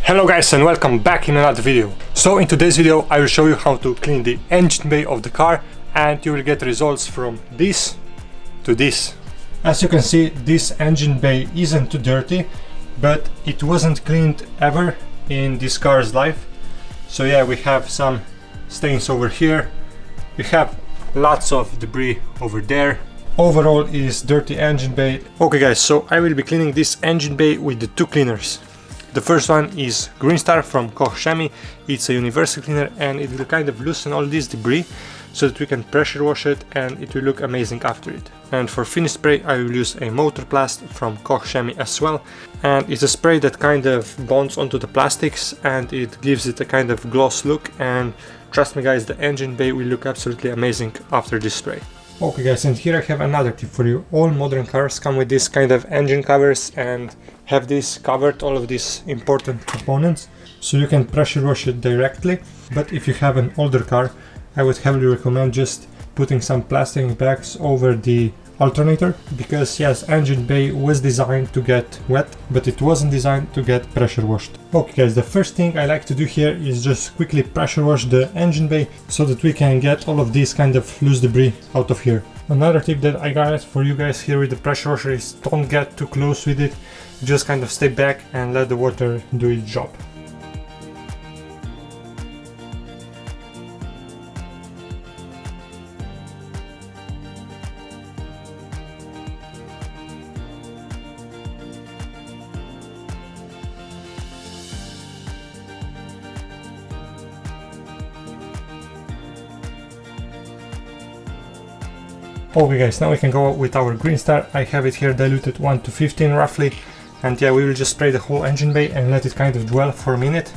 Hello guys and welcome back in another video. So in today's video I will show you how to clean the engine bay of the car, and you will get results from this to this. As you can see, this engine bay isn't too dirty, but it wasn't cleaned ever in this car's life. So yeah, we have some stains over here, we have lots of debris over there. Overall is dirty engine bay. Okay guys, so I will be cleaning this engine bay with the two cleaners. The first one is Greenstar from Koch Chemie. It's a universal cleaner and it will kind of loosen all this debris so that we can pressure wash it and it will look amazing after it. And for finish spray I will use a Motorplast from Koch Chemie as well. And it's a spray that kind of bonds onto the plastics and it gives it a kind of gloss look, and trust me guys, the engine bay will look absolutely amazing after this spray. Okay guys, and here I have another tip for you. All modern cars come with this kind of engine covers and have this covered, all of these important components, so you can pressure wash it directly. But if you have an older car, I would heavily recommend just putting some plastic bags over the alternator, because yes, engine bay was designed to get wet, but it wasn't designed to get pressure washed. Okay guys, the first thing I like to do here is just quickly pressure wash the engine bay so that we can get all of this kind of loose debris out of here. Another tip that I got for you guys here with the pressure washer is don't get too close with it, just kind of stay back and let the water do its job. Okay guys, now we can go with our Greenstar. I have it here diluted 1:15 roughly, and yeah, we will just spray the whole engine bay and let it kind of dwell for a minute.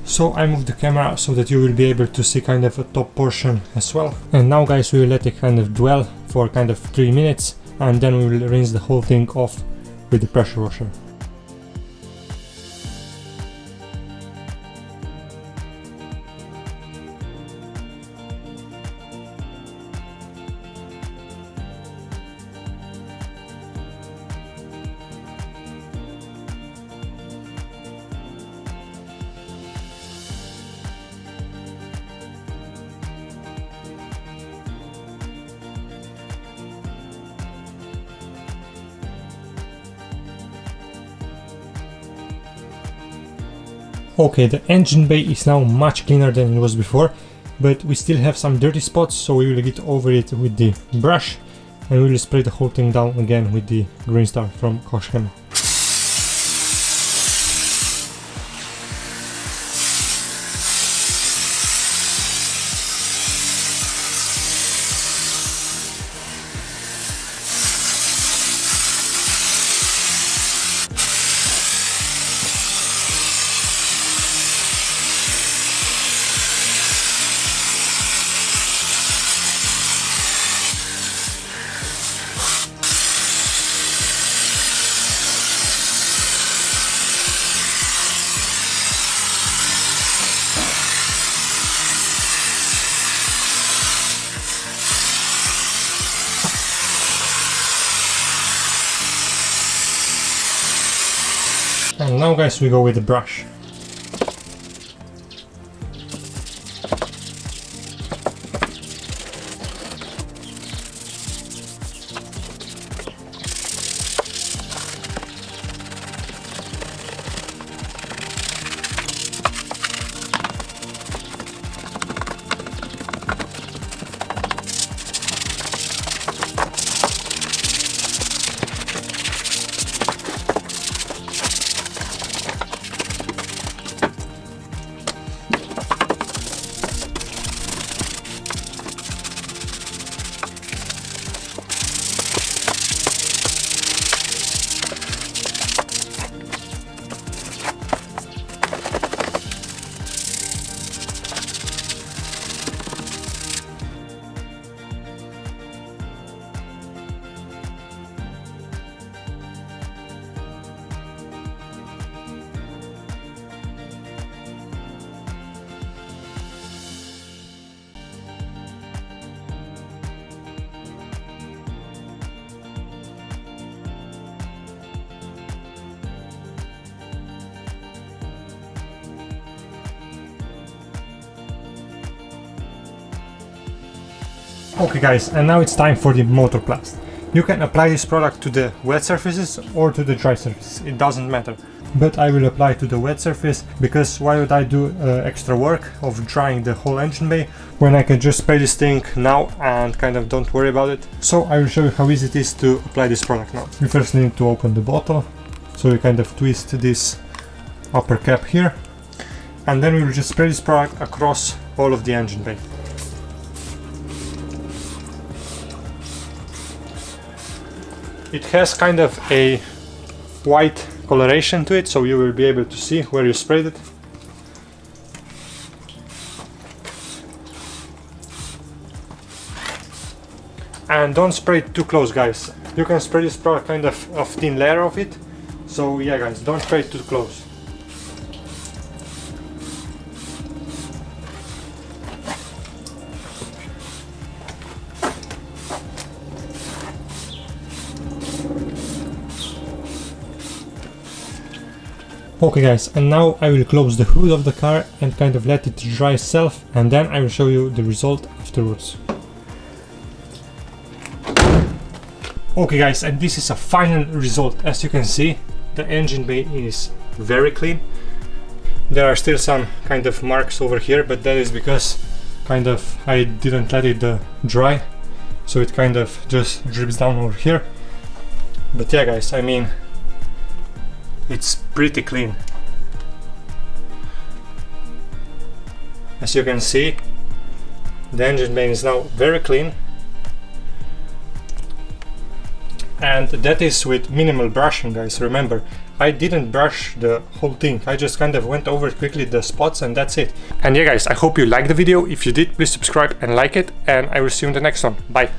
So I moved the camera so that you will be able to see kind of a top portion as well. And now guys, we will let it kind of dwell for kind of 3 minutes, and then we will rinse the whole thing off with the pressure washer. Okay, the engine bay is now much cleaner than it was before, but we still have some dirty spots, so we will get over it with the brush and we will spray the whole thing down again with the Greenstar from Koch Chemie. And now guys, we go with the brush. Okay guys, and now it's time for the Motorplast. You can apply this product to the wet surfaces or to the dry surfaces, it doesn't matter. But I will apply to the wet surface, because why would I do extra work of drying the whole engine bay when I can just spray this thing now and kind of don't worry about it. So I will show you how easy it is to apply this product now. You first need to open the bottle, so you kind of twist this upper cap here, and then we will just spray this product across all of the engine bay. It has kind of a white coloration to it, so you will be able to see where you sprayed it. And don't spray it too close, guys. You can spray this product kind of a thin layer of it, so yeah guys, don't spray it too close. Okay guys, and now I will close the hood of the car and kind of let it dry itself, and then I will show you the result afterwards. Okay guys, and this is a final result. As you can see, the engine bay is very clean. There are still some kind of marks over here, but that is because kind of I didn't let it dry, so it kind of just drips down over here. But yeah guys, I mean, it's pretty clean. As you can see, the engine bay is now very clean, and that is with minimal brushing, guys. Remember, I didn't brush the whole thing, I just kind of went over quickly the spots, and that's it. And yeah guys, I hope you liked the video. If you did, please subscribe and like it, and I will see you in the next one. Bye.